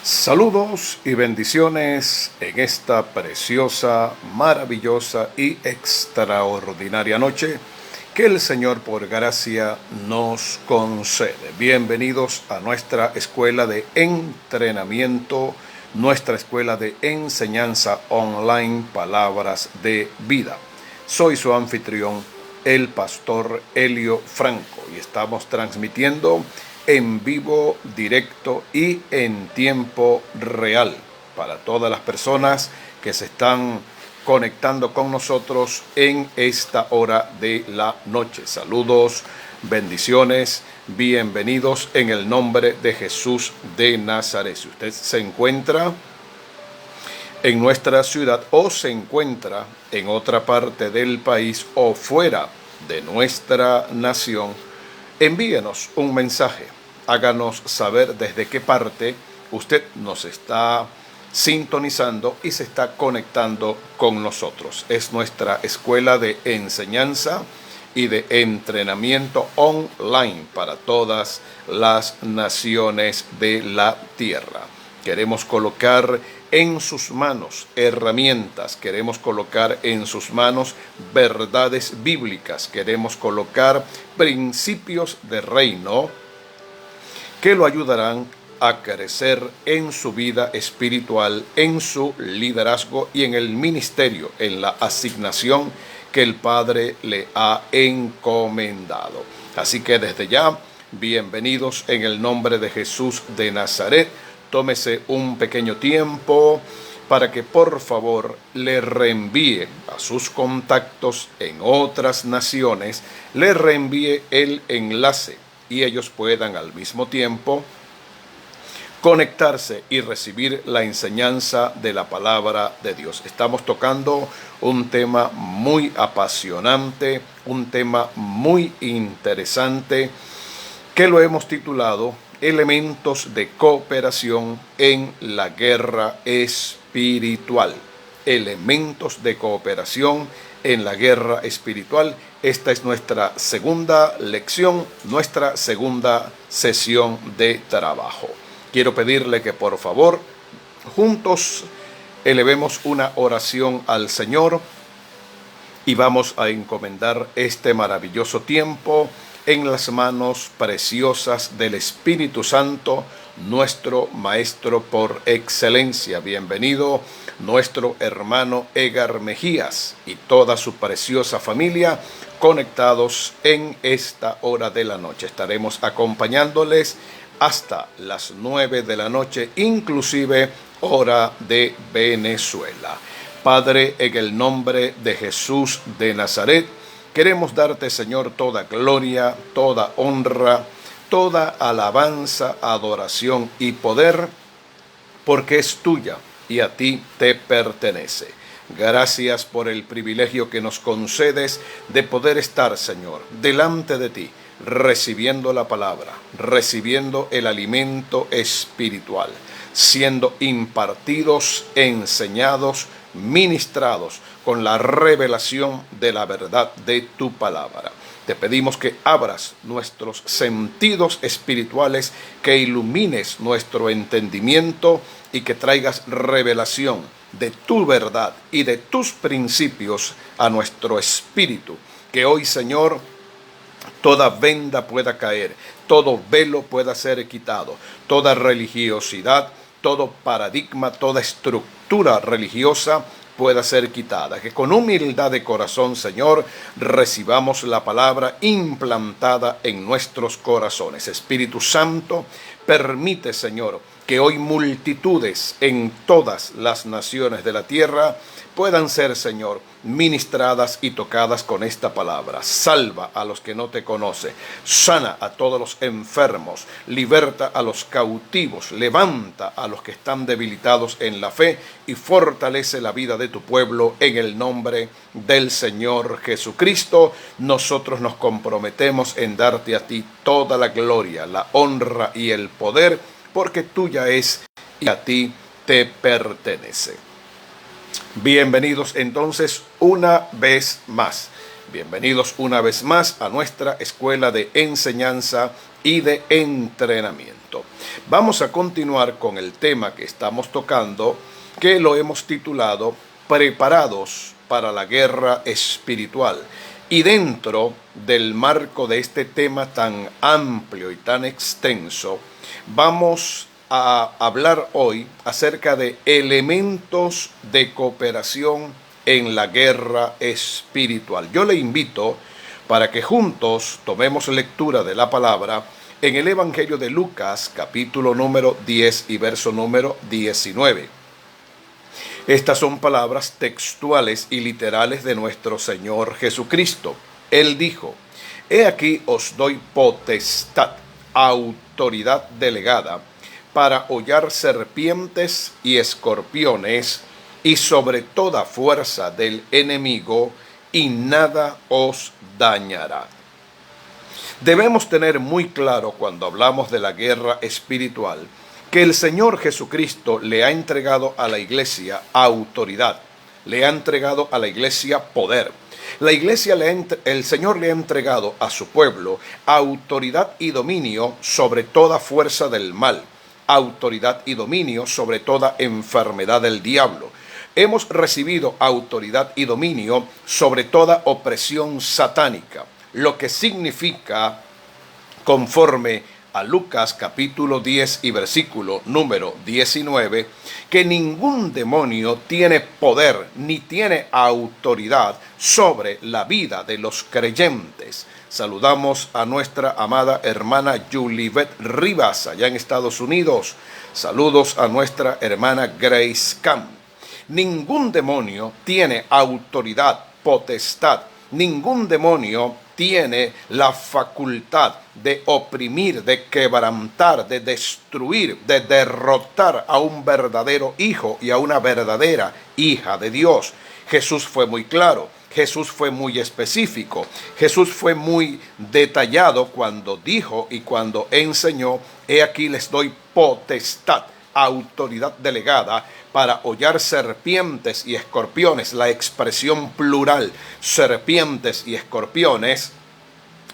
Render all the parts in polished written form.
Saludos y bendiciones en esta preciosa, maravillosa y extraordinaria noche que el Señor por gracia nos concede. Bienvenidos a nuestra escuela de entrenamiento, nuestra escuela de enseñanza online, Palabras de Vida. Soy su anfitrión, el pastor Elio Franco, y estamos transmitiendo en vivo, directo y en tiempo real para todas las personas que se están conectando con nosotros en esta hora de la noche. Saludos, bendiciones, bienvenidos en el nombre de Jesús de Nazaret. Si usted se encuentra en nuestra ciudad o se encuentra en otra parte del país o fuera de nuestra nación, envíenos un mensaje. Háganos saber desde qué parte usted nos está sintonizando y se está conectando con nosotros. Es nuestra escuela de enseñanza y de entrenamiento online para todas las naciones de la tierra. Queremos colocar en sus manos herramientas, queremos colocar en sus manos verdades bíblicas, queremos colocar principios de reino que lo ayudarán a crecer en su vida espiritual, en su liderazgo y en el ministerio, en la asignación que el Padre le ha encomendado. Así que desde ya, bienvenidos en el nombre de Jesús de Nazaret. Tómese un pequeño tiempo para que por favor le reenvíe a sus contactos en otras naciones, le reenvíe el enlace y ellos puedan al mismo tiempo conectarse y recibir la enseñanza de la palabra de Dios. Estamos tocando un tema muy apasionante, un tema muy interesante que lo hemos titulado Elementos de cooperación en la guerra espiritual. Elementos de cooperación en la guerra espiritual. Esta es nuestra segunda lección, nuestra segunda sesión de trabajo. Quiero pedirle que por favor juntos elevemos una oración al Señor y vamos a encomendar este maravilloso tiempo en las manos preciosas del Espíritu Santo, nuestro Maestro por excelencia. Bienvenido nuestro hermano Edgar Mejías y toda su preciosa familia conectados en esta hora de la noche. Estaremos acompañándoles hasta las 9 de la noche, inclusive hora de Venezuela. Padre, en el nombre de Jesús de Nazaret, queremos darte, Señor, toda gloria, toda honra, toda alabanza, adoración y poder, porque es tuya y a ti te pertenece. Gracias por el privilegio que nos concedes de poder estar, Señor, delante de ti, recibiendo la palabra, recibiendo el alimento espiritual, siendo impartidos, enseñados, ministrados con la revelación de la verdad de tu palabra. Te pedimos que abras nuestros sentidos espirituales, que ilumines nuestro entendimiento y que traigas revelación de tu verdad y de tus principios a nuestro espíritu. Que hoy, Señor, toda venda pueda caer, todo velo pueda ser quitado, toda religiosidad, todo paradigma, toda estructura religiosa pueda ser quitada. Que con humildad de corazón, Señor, recibamos la palabra implantada en nuestros corazones. Espíritu Santo, permite, Señor, que hoy multitudes en todas las naciones de la tierra puedan ser, Señor, ministradas y tocadas con esta palabra. Salva a los que no te conocen, sana a todos los enfermos, liberta a los cautivos, levanta a los que están debilitados en la fe y fortalece la vida de tu pueblo en el nombre del Señor Jesucristo. Nosotros nos comprometemos en darte a ti toda la gloria, la honra y el poder, porque tuya es y a ti te pertenece. Bienvenidos entonces una vez más. Bienvenidos una vez más a nuestra escuela de enseñanza y de entrenamiento. Cristo. Vamos a continuar con el tema que estamos tocando, que lo hemos titulado Preparados para la guerra espiritual. Y dentro del marco de este tema tan amplio y tan extenso, vamos a hablar hoy acerca de elementos de cooperación en la guerra espiritual. Yo le invito para que juntos tomemos lectura de la palabra en el Evangelio de Lucas, capítulo número 10 y verso número 19. Estas son palabras textuales y literales de nuestro Señor Jesucristo. Él dijo: «He aquí os doy potestad, autoridad delegada, para hollar serpientes y escorpiones, y sobre toda fuerza del enemigo, y nada os dañará». Debemos tener muy claro cuando hablamos de la guerra espiritual que el Señor Jesucristo le ha entregado a la iglesia autoridad, le ha entregado a la iglesia poder. El Señor le ha entregado a su pueblo autoridad y dominio sobre toda fuerza del mal, autoridad y dominio sobre toda enfermedad del diablo. Hemos recibido autoridad y dominio sobre toda opresión satánica, lo que significa, conforme a Lucas capítulo 10 y versículo número 19, que ningún demonio tiene poder ni tiene autoridad sobre la vida de los creyentes. Saludamos a nuestra amada hermana Julibet Rivas allá en Estados Unidos. Saludos a nuestra hermana Grace Camp. Ningún demonio tiene autoridad, potestad. Ningún demonio tiene la facultad de oprimir, de quebrantar, de destruir, de derrotar a un verdadero hijo y a una verdadera hija de Dios. Jesús fue muy claro, Jesús fue muy específico, Jesús fue muy detallado cuando dijo y cuando enseñó: «He aquí les doy potestad, autoridad delegada, para hollar serpientes y escorpiones». La expresión plural, serpientes y escorpiones,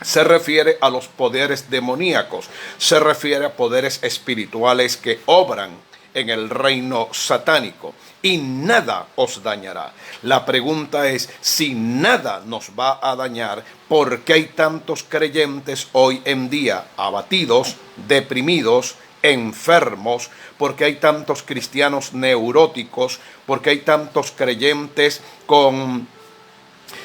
se refiere a los poderes demoníacos, se refiere a poderes espirituales que obran en el reino satánico. Y nada os dañará. La pregunta es, si nada nos va a dañar, ¿por qué hay tantos creyentes hoy en día abatidos, deprimidos, enfermos? Porque hay tantos cristianos neuróticos, porque hay tantos creyentes con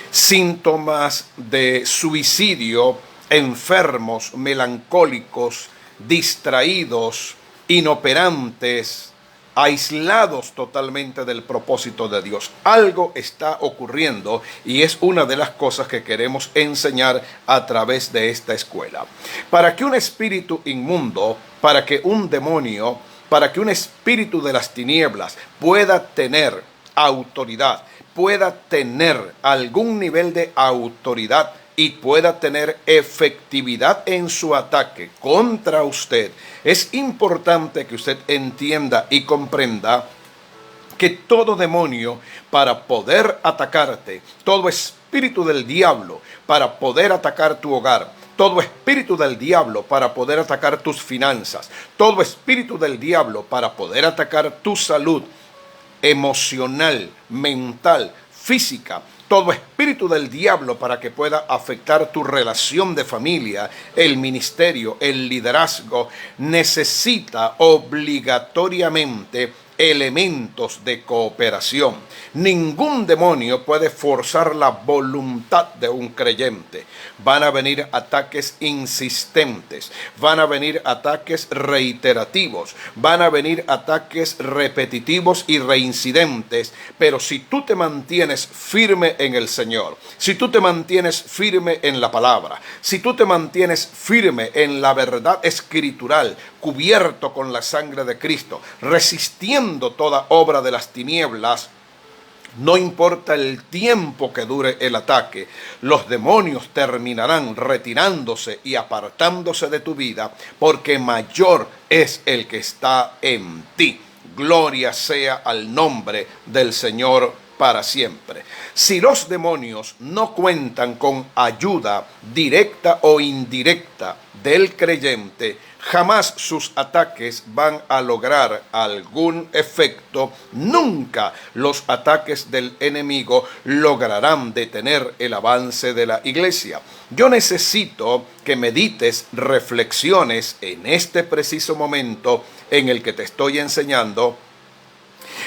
síntomas de suicidio, enfermos, melancólicos, distraídos, inoperantes, aislados totalmente del propósito de Dios. Algo está ocurriendo y es una de las cosas que queremos enseñar a través de esta escuela. Para que un espíritu inmundo, para que un demonio, para que un espíritu de las tinieblas pueda tener autoridad, pueda tener algún nivel de autoridad y pueda tener efectividad en su ataque contra usted, es importante que usted entienda y comprenda que todo demonio, para poder atacarte, todo espíritu del diablo para poder atacar tu hogar, todo espíritu del diablo para poder atacar tus finanzas, todo espíritu del diablo para poder atacar tu salud emocional, mental, física, todo espíritu del diablo para que pueda afectar tu relación de familia, el ministerio, el liderazgo, necesita obligatoriamente elementos de cooperación. Ningún demonio puede forzar la voluntad de un creyente. Van a venir ataques insistentes, van a venir ataques reiterativos, van a venir ataques repetitivos y reincidentes, pero si tú te mantienes firme en el Señor, si tú te mantienes firme en la palabra, si tú te mantienes firme en la verdad escritural, cubierto con la sangre de Cristo, resistiendo toda obra de las tinieblas, no importa el tiempo que dure el ataque, los demonios terminarán retirándose y apartándose de tu vida, porque mayor es el que está en ti. Gloria sea al nombre del Señor para siempre. Si los demonios no cuentan con ayuda directa o indirecta del creyente, Jamás sus ataques van a lograr algún efecto. Nunca los ataques del enemigo lograrán detener el avance de la iglesia. Yo necesito que medites, reflexiones en este preciso momento en el que te estoy enseñando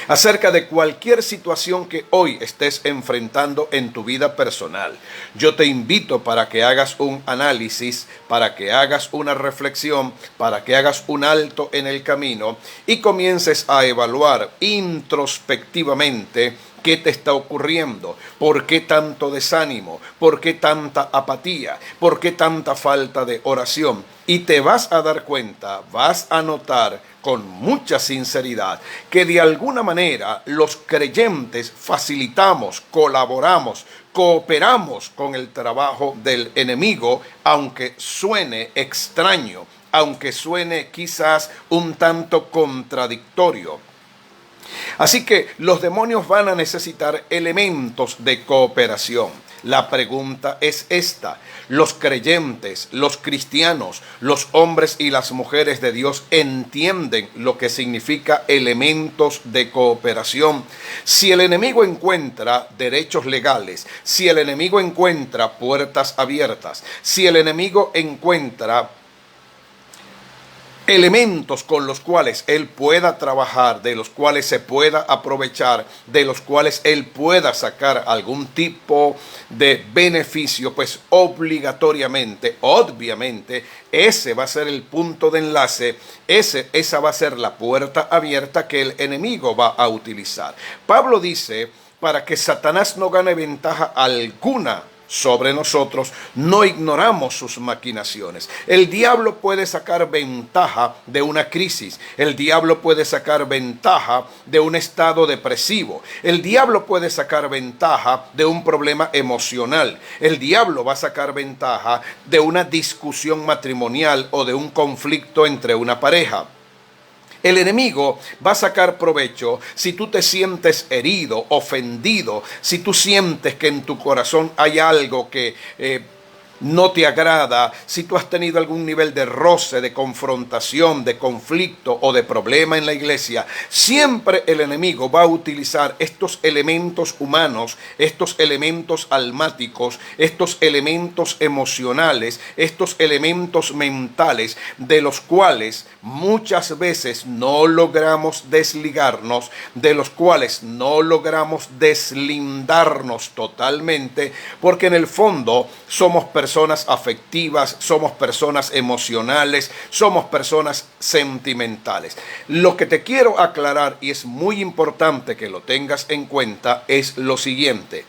acerca de cualquier situación que hoy estés enfrentando en tu vida personal. Yo te invito para que hagas un análisis, para que hagas una reflexión, para que hagas un alto en el camino y comiences a evaluar introspectivamente qué te está ocurriendo, por qué tanto desánimo, por qué tanta apatía, por qué tanta falta de oración. Y te vas a dar cuenta, vas a notar con mucha sinceridad que de alguna manera los creyentes facilitamos, colaboramos, cooperamos con el trabajo del enemigo, aunque suene extraño, aunque suene quizás un tanto contradictorio. Así que los demonios van a necesitar elementos de cooperación. La pregunta es esta: ¿los creyentes, los cristianos, los hombres y las mujeres de Dios entienden lo que significa elementos de cooperación? Si el enemigo encuentra derechos legales, si el enemigo encuentra puertas abiertas, si el enemigo encuentra elementos con los cuales él pueda trabajar, de los cuales se pueda aprovechar, de los cuales él pueda sacar algún tipo de beneficio, pues obligatoriamente, obviamente, ese va a ser el punto de enlace, esa va a ser la puerta abierta que el enemigo va a utilizar. Pablo dice, para que Satanás no gane ventaja alguna sobre nosotros, no ignoramos sus maquinaciones. El diablo puede sacar ventaja de una crisis. El diablo puede sacar ventaja de un estado depresivo. El diablo puede sacar ventaja de un problema emocional. El diablo va a sacar ventaja de una discusión matrimonial o de un conflicto entre una pareja. El enemigo va a sacar provecho si tú te sientes herido, ofendido, si tú sientes que en tu corazón hay algo que no te agrada, si tú has tenido algún nivel de roce, de confrontación, de conflicto o de problema en la iglesia. Siempre el enemigo va a utilizar estos elementos humanos, estos elementos almáticos, estos elementos emocionales, estos elementos mentales, de los cuales muchas veces no logramos desligarnos, de los cuales no logramos deslindarnos totalmente, porque en el fondo somos personas afectivas, somos personas emocionales, somos personas sentimentales. Lo que te quiero aclarar, y es muy importante que lo tengas en cuenta, es lo siguiente: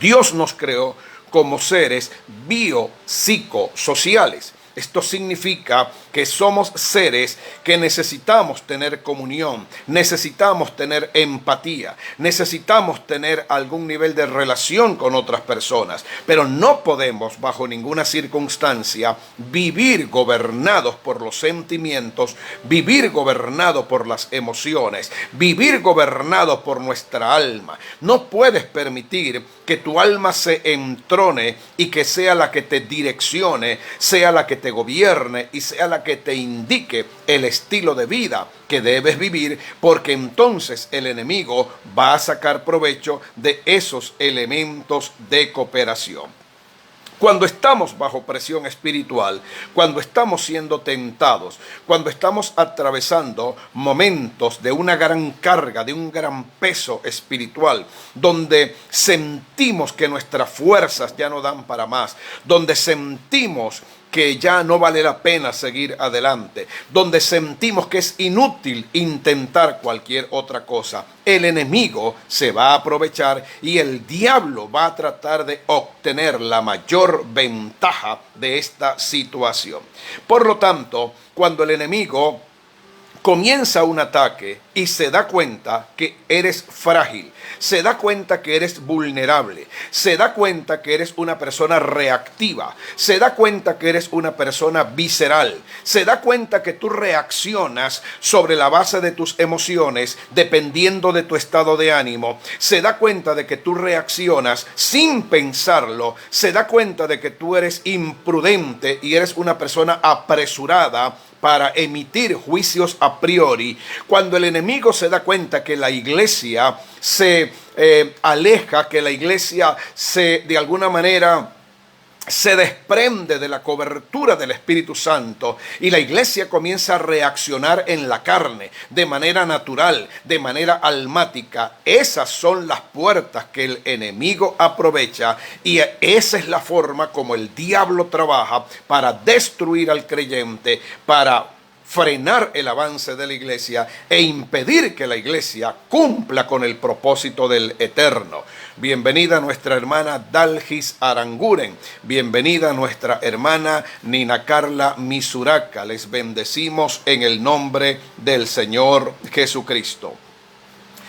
Dios nos creó como seres biopsicosociales. Esto significa que somos seres que necesitamos tener comunión, necesitamos tener empatía, necesitamos tener algún nivel de relación con otras personas, pero no podemos bajo ninguna circunstancia vivir gobernados por los sentimientos, vivir gobernados por las emociones, vivir gobernados por nuestra alma. No puedes permitir que tu alma se entrone y que sea la que te direccione, sea la que te gobierne y sea la que te indique el estilo de vida que debes vivir, porque entonces el enemigo va a sacar provecho de esos elementos de cooperación. Cuando estamos bajo presión espiritual, cuando estamos siendo tentados, cuando estamos atravesando momentos de una gran carga, de un gran peso espiritual, donde sentimos que nuestras fuerzas ya no dan para más, donde sentimos que ya no vale la pena seguir adelante, donde sentimos que es inútil intentar cualquier otra cosa, el enemigo se va a aprovechar y el diablo va a tratar de obtener la mayor ventaja de esta situación. Por lo tanto, cuando el enemigo comienza un ataque y se da cuenta que eres frágil, se da cuenta que eres vulnerable, se da cuenta que eres una persona reactiva, se da cuenta que eres una persona visceral, se da cuenta que tú reaccionas sobre la base de tus emociones dependiendo de tu estado de ánimo, se da cuenta de que tú reaccionas sin pensarlo, se da cuenta de que tú eres imprudente y eres una persona apresurada para emitir juicios a priori. Cuando el enemigo se da cuenta que la iglesia se aleja, que la iglesia de alguna manera se desprende de la cobertura del Espíritu Santo y la iglesia comienza a reaccionar en la carne, de manera natural, de manera almática. Esas son las puertas que el enemigo aprovecha y esa es la forma como el diablo trabaja para destruir al creyente, para frenar el avance de la iglesia e impedir que la iglesia cumpla con el propósito del Eterno. Bienvenida nuestra hermana Dalgis Aranguren, bienvenida nuestra hermana Nina Carla Misuraca. Les bendecimos en el nombre del Señor Jesucristo.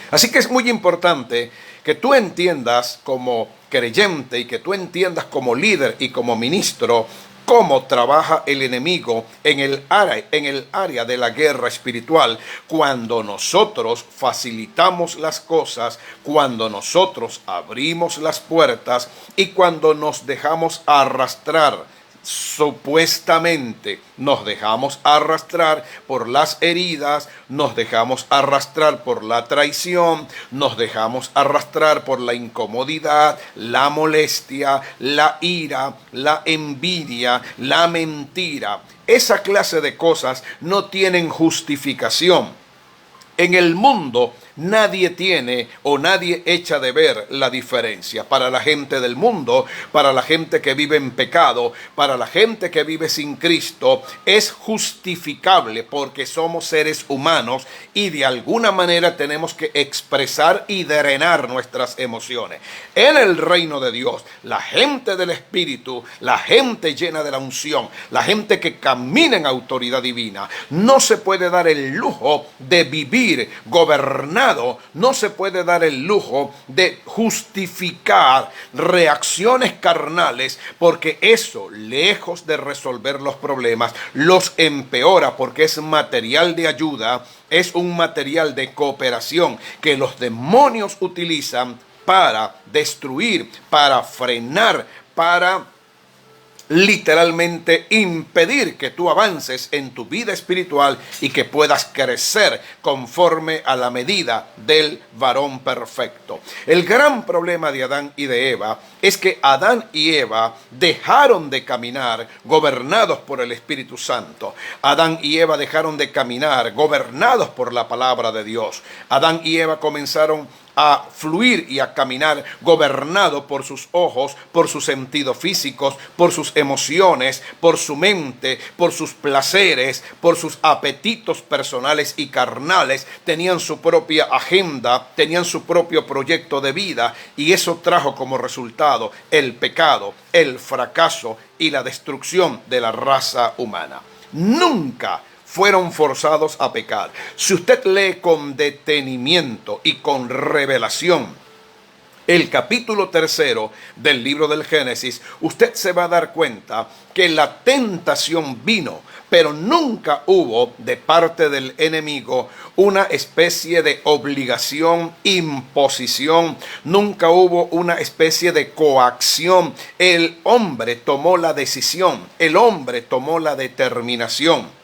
Así que es muy importante que tú entiendas como creyente y que tú entiendas como líder y como ministro cómo trabaja el enemigo en el área de la guerra espiritual cuando nosotros facilitamos las cosas, cuando nosotros abrimos las puertas y cuando nos dejamos arrastrar. Supuestamente nos dejamos arrastrar por las heridas, nos dejamos arrastrar por la traición, nos dejamos arrastrar por la incomodidad, la molestia, la ira, la envidia, la mentira. Esa clase de cosas no tienen justificación. En el mundo nadie tiene o nadie echa de ver la diferencia. Para la gente del mundo, para la gente que vive en pecado, para la gente que vive sin Cristo, es justificable porque somos seres humanos y de alguna manera tenemos que expresar y drenar nuestras emociones. En el reino de Dios, la gente del Espíritu, la gente llena de la unción, la gente que camina en autoridad divina, no se puede dar el lujo de vivir gobernado, no se puede dar el lujo de justificar reacciones carnales, porque eso, lejos de resolver los problemas, los empeora, porque es material de ayuda, es un material de cooperación que los demonios utilizan para destruir, para frenar, para literalmente impedir que tú avances en tu vida espiritual y que puedas crecer conforme a la medida del varón perfecto. El gran problema de Adán y de Eva es que Adán y Eva dejaron de caminar gobernados por el Espíritu Santo. Adán y Eva dejaron de caminar gobernados por la palabra de Dios. Adán y Eva comenzaron a fluir y a caminar gobernado por sus ojos, por sus sentidos físicos, por sus emociones, por su mente, por sus placeres, por sus apetitos personales y carnales. Tenían su propia agenda, tenían su propio proyecto de vida y eso trajo como resultado el pecado, el fracaso y la destrucción de la raza humana. Nunca fueron forzados a pecar. Si usted lee con detenimiento y con revelación el capítulo 3 del libro del Génesis, usted se va a dar cuenta que la tentación vino, pero nunca hubo de parte del enemigo una especie de obligación, imposición, nunca hubo una especie de coacción. El hombre tomó la decisión, el hombre tomó la determinación.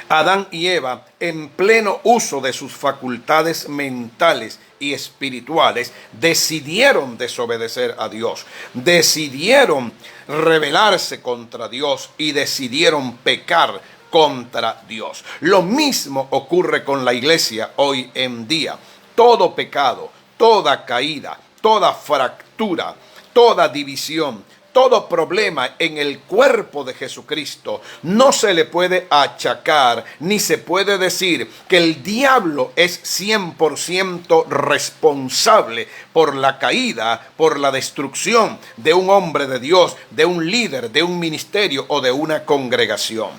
Adán y Eva, en pleno uso de sus facultades mentales y espirituales, decidieron desobedecer a Dios, decidieron rebelarse contra Dios y decidieron pecar contra Dios. Lo mismo ocurre con la iglesia hoy en día. Todo pecado, toda caída, toda fractura, toda división, todo problema en el cuerpo de Jesucristo no se le puede achacar ni se puede decir que el diablo es 100% responsable por la caída, por la destrucción de un hombre de Dios, de un líder, de un ministerio o de una congregación.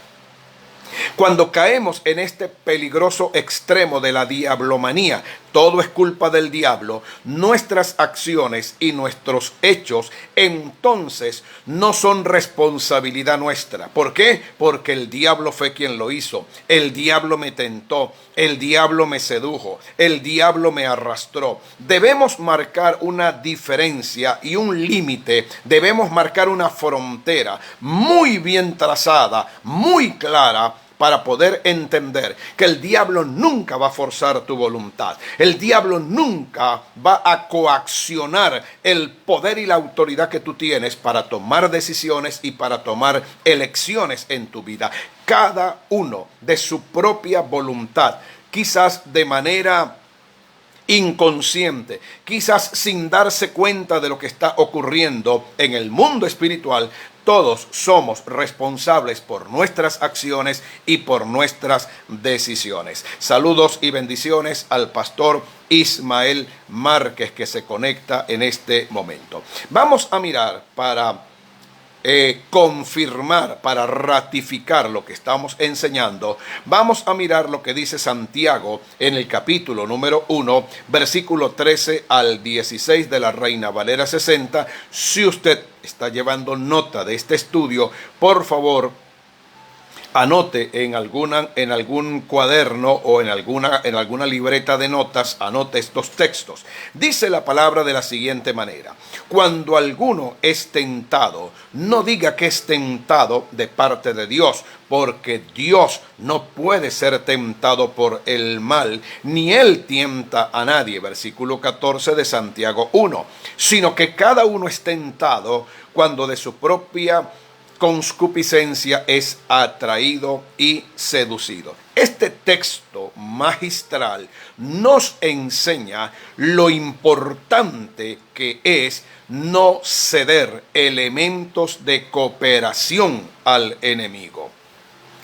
Cuando caemos en este peligroso extremo de la diablomanía, todo es culpa del diablo, nuestras acciones y nuestros hechos entonces no son responsabilidad nuestra. ¿Por qué? Porque el diablo fue quien lo hizo. El diablo me tentó, el diablo me sedujo, el diablo me arrastró. Debemos marcar una diferencia y un límite, debemos marcar una frontera muy bien trazada, muy clara, para poder entender que el diablo nunca va a forzar tu voluntad. El diablo nunca va a coaccionar el poder y la autoridad que tú tienes para tomar decisiones y para tomar elecciones en tu vida. Cada uno de su propia voluntad, quizás de manera inconsciente, quizás sin darse cuenta de lo que está ocurriendo en el mundo espiritual. Todos somos responsables por nuestras acciones y por nuestras decisiones. Saludos y bendiciones al pastor Ismael Márquez, que se conecta en este momento. Vamos a mirar para confirmar, para ratificar lo que estamos enseñando. Vamos a mirar lo que dice Santiago en el capítulo número 1, versículo 13 al 16 de la Reina Valera 60. Si usted está llevando nota de este estudio, por favor, anote en algún cuaderno o en alguna libreta de notas, anote estos textos. Dice la palabra de la siguiente manera: cuando alguno es tentado, no diga que es tentado de parte de Dios, porque Dios no puede ser tentado por el mal, ni Él tienta a nadie. Versículo 14 de Santiago 1. Sino que cada uno es tentado cuando de su propia concupiscencia es atraído y seducido. Este texto magistral nos enseña lo importante que es no ceder elementos de cooperación al enemigo.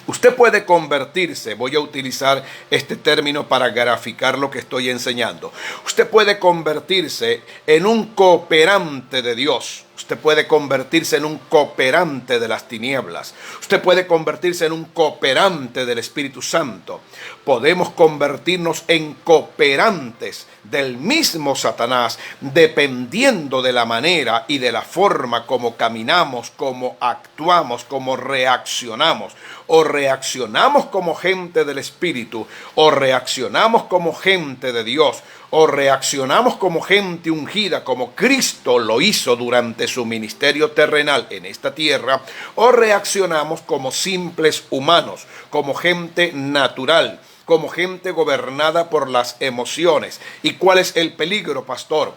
Usted puede convertirse, voy a utilizar este término para graficar lo que estoy enseñando. Usted puede convertirse en un cooperante de Dios. Usted puede convertirse en un cooperante de las tinieblas. Usted puede convertirse en un cooperante del Espíritu Santo. Podemos convertirnos en cooperantes del mismo Satanás, dependiendo de la manera y de la forma como caminamos, como actuamos, como reaccionamos. O reaccionamos como gente del Espíritu, o reaccionamos como gente de Dios, o reaccionamos como gente ungida, como Cristo lo hizo durante su ministerio terrenal en esta tierra, o reaccionamos como simples humanos, como gente natural, como gente gobernada por las emociones. ¿Y cuál es el peligro, pastor?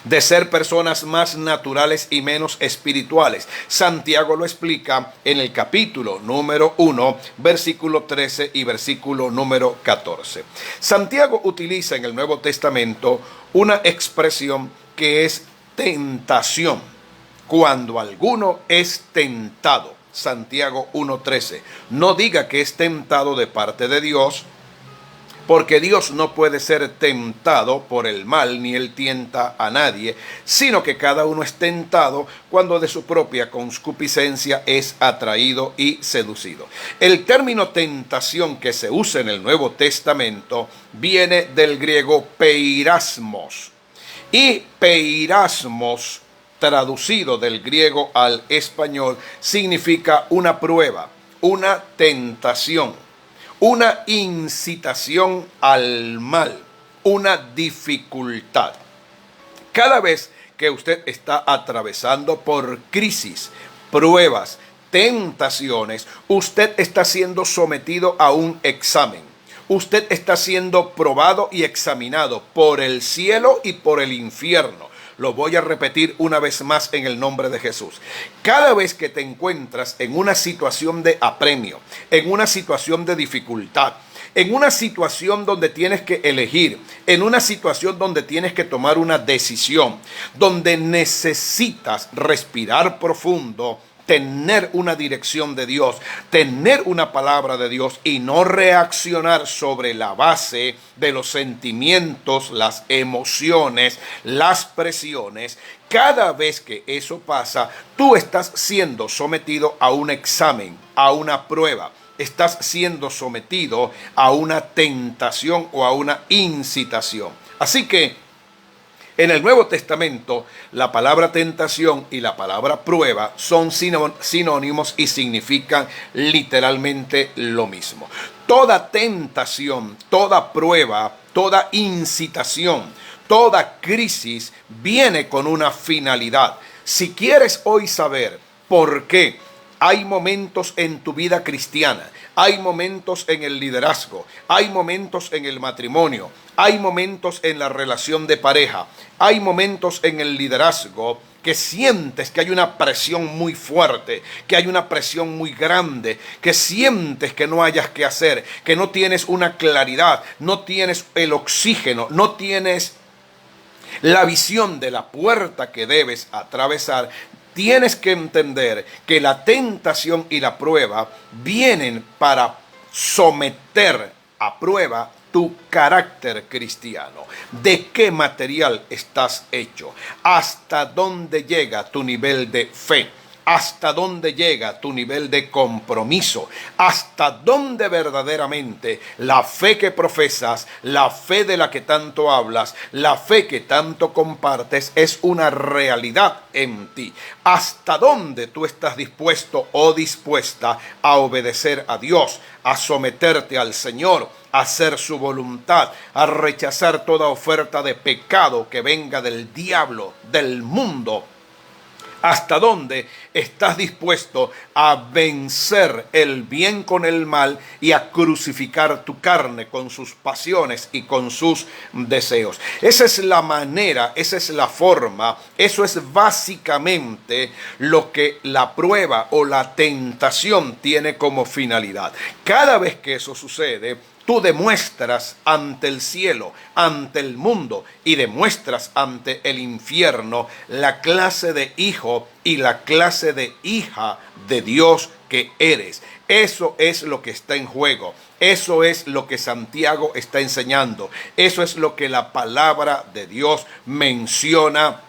De ser personas más naturales y menos espirituales. Santiago lo explica en el capítulo número 1, versículo 13 y versículo número 14. Santiago utiliza en el Nuevo Testamento una expresión que es tentación. Cuando alguno es tentado. Santiago 1:13. No diga que es tentado de parte de Dios, porque Dios no puede ser tentado por el mal, ni Él tienta a nadie, sino que cada uno es tentado cuando de su propia concupiscencia es atraído y seducido. El término tentación que se usa en el Nuevo Testamento viene del griego peirasmos. Y peirasmos, traducido del griego al español, significa una prueba, una tentación, una incitación al mal, una dificultad. Cada vez que usted está atravesando por crisis, pruebas, tentaciones, usted está siendo sometido a un examen. Usted está siendo probado y examinado por el cielo y por el infierno. Lo voy a repetir una vez más en el nombre de Jesús. Cada vez que te encuentras en una situación de apremio, en una situación de dificultad, en una situación donde tienes que elegir, en una situación donde tienes que tomar una decisión, donde necesitas respirar profundo, tener una dirección de Dios, tener una palabra de Dios y no reaccionar sobre la base de los sentimientos, las emociones, las presiones. Cada vez que eso pasa, tú estás siendo sometido a un examen, a una prueba. estás siendo sometido a una tentación o a una incitación. Así que en el Nuevo Testamento, la palabra tentación y la palabra prueba son sinónimos y significan literalmente lo mismo. Toda tentación, toda prueba, toda incitación, toda crisis viene con una finalidad. Si quieres hoy saber por qué hay momentos en tu vida cristiana, hay momentos en el liderazgo, hay momentos en el matrimonio, hay momentos en la relación de pareja, hay momentos en el liderazgo que sientes que hay una presión muy fuerte, que hay una presión muy grande, que sientes que no hayas que hacer, que no tienes una claridad, no tienes el oxígeno, no tienes la visión de la puerta que debes atravesar. Tienes que entender que la tentación y la prueba vienen para someter a prueba tu carácter cristiano. ¿De qué material estás hecho? ¿Hasta dónde llega tu nivel de fe? ¿Hasta dónde llega tu nivel de compromiso? ¿Hasta dónde verdaderamente la fe que profesas, la fe de la que tanto hablas, la fe que tanto compartes es una realidad en ti? ¿Hasta dónde tú estás dispuesto o dispuesta a obedecer a Dios, a someterte al Señor, a hacer su voluntad, a rechazar toda oferta de pecado que venga del diablo, del mundo? ¿Hasta dónde estás dispuesto a vencer el bien con el mal y a crucificar tu carne con sus pasiones y con sus deseos? Esa es la manera, esa es la forma, eso es básicamente lo que la prueba o la tentación tiene como finalidad. Cada vez que eso sucede, tú demuestras ante el cielo, ante el mundo y demuestras ante el infierno la clase de hijo y la clase de hija de Dios que eres. Eso es lo que está en juego. Eso es lo que Santiago está enseñando. Eso es lo que la palabra de Dios menciona.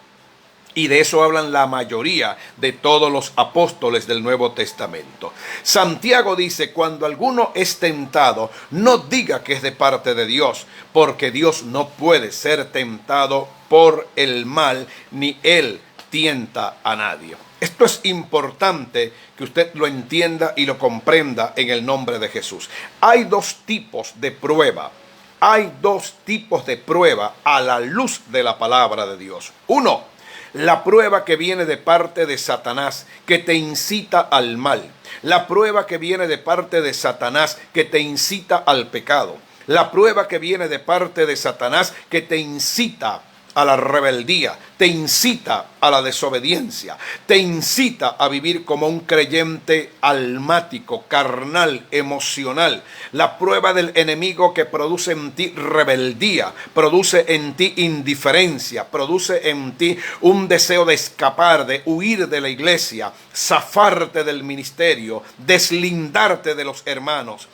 Y de eso hablan la mayoría de todos los apóstoles del Nuevo Testamento. Santiago dice, cuando alguno es tentado, no diga que es de parte de Dios, porque Dios no puede ser tentado por el mal, ni Él tienta a nadie. Esto es importante que usted lo entienda y lo comprenda en el nombre de Jesús. Hay dos tipos de prueba. Hay dos tipos de prueba a la luz de la palabra de Dios. Uno, la prueba que viene de parte de Satanás, que te incita al mal. La prueba que viene de parte de Satanás, que te incita al pecado. La prueba que viene de parte de Satanás, que te incita a la rebeldía, te incita a la desobediencia, te incita a vivir como un creyente almático, carnal, emocional. La prueba del enemigo que produce en ti rebeldía, produce en ti indiferencia, produce en ti un deseo de escapar, de huir de la iglesia, zafarte del ministerio, deslindarte de los hermanos.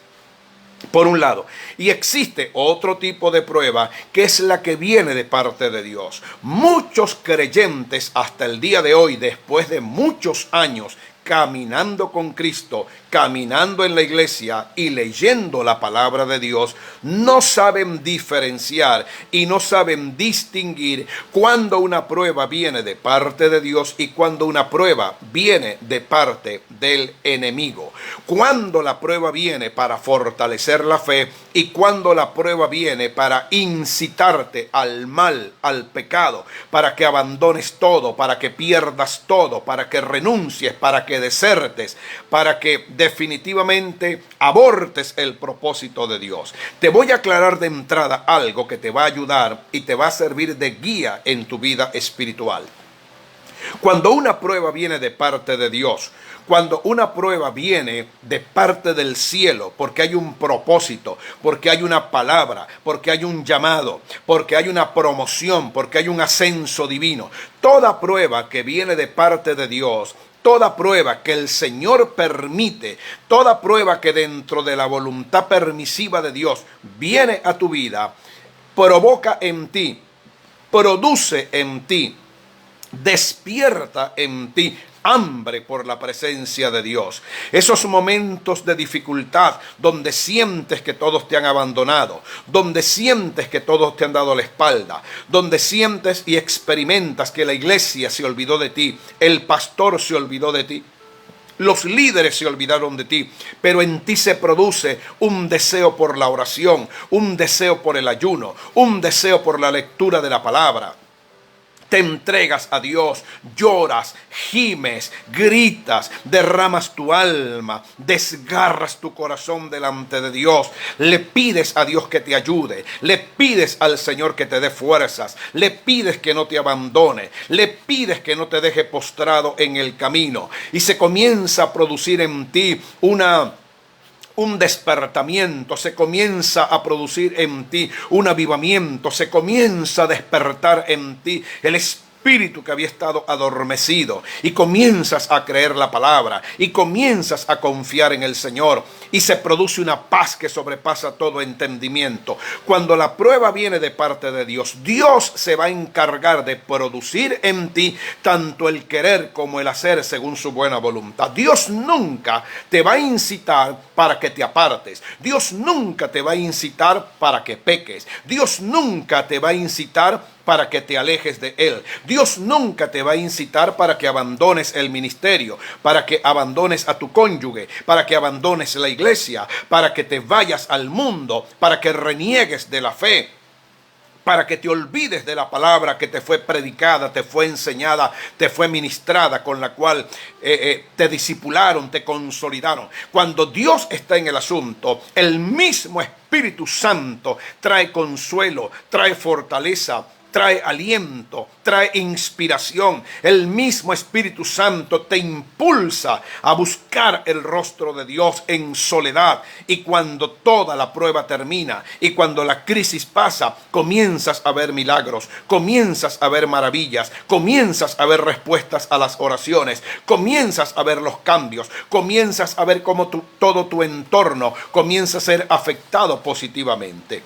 Por un lado, y existe otro tipo de prueba que es la que viene de parte de Dios. Muchos creyentes hasta el día de hoy, después de muchos años caminando con Cristo, caminando en la iglesia y leyendo la palabra de Dios, no saben diferenciar y no saben distinguir cuando una prueba viene de parte de Dios y cuando una prueba viene de parte del enemigo. Cuando la prueba viene para fortalecer la fe y cuando la prueba viene para incitarte al mal, al pecado, para que abandones todo, para que pierdas todo, para que renuncies, para que desertes, para que definitivamente abortes el propósito de Dios. Te voy a aclarar de entrada algo que te va a ayudar y te va a servir de guía en tu vida espiritual. Cuando una prueba viene de parte de Dios, cuando una prueba viene de parte del cielo, porque hay un propósito, porque hay una palabra, porque hay un llamado, porque hay una promoción, porque hay un ascenso divino, toda prueba que viene de parte de Dios, toda prueba que el Señor permite, toda prueba que dentro de la voluntad permisiva de Dios viene a tu vida, provoca en ti, produce en ti, despierta en ti hambre por la presencia de Dios. Esos momentos de dificultad donde sientes que todos te han abandonado, donde sientes que todos te han dado la espalda, donde sientes y experimentas que la iglesia se olvidó de ti, el pastor se olvidó de ti, los líderes se olvidaron de ti, pero en ti se produce un deseo por la oración, un deseo por el ayuno, un deseo por la lectura de la palabra. Te entregas a Dios, lloras, gimes, gritas, derramas tu alma, desgarras tu corazón delante de Dios, le pides a Dios que te ayude, le pides al Señor que te dé fuerzas, le pides que no te abandone, le pides que no te deje postrado en el camino, y se comienza a producir en ti un despertamiento, se comienza a producir en ti un avivamiento, se comienza a despertar en ti el espíritu que había estado adormecido, y comienzas a creer la palabra y comienzas a confiar en el Señor, y se produce una paz que sobrepasa todo entendimiento. Cuando la prueba viene de parte de Dios, Dios se va a encargar de producir en ti tanto el querer como el hacer según su buena voluntad. Dios nunca te va a incitar para que te apartes. Dios nunca te va a incitar para que peques. Dios nunca te va a incitar para que te alejes de Él. Dios nunca te va a incitar para que abandones el ministerio, para que abandones a tu cónyuge, para que abandones la iglesia, para que te vayas al mundo, para que reniegues de la fe, para que te olvides de la palabra que te fue predicada, te fue enseñada, te fue ministrada, con la cual te discipularon, te consolidaron. Cuando Dios está en el asunto, el mismo Espíritu Santo trae consuelo, trae fortaleza, trae aliento, trae inspiración. El mismo Espíritu Santo te impulsa a buscar el rostro de Dios en soledad. Y cuando toda la prueba termina y cuando la crisis pasa, comienzas a ver milagros, comienzas a ver maravillas, comienzas a ver respuestas a las oraciones, comienzas a ver los cambios, comienzas a ver cómo todo tu entorno comienza a ser afectado positivamente.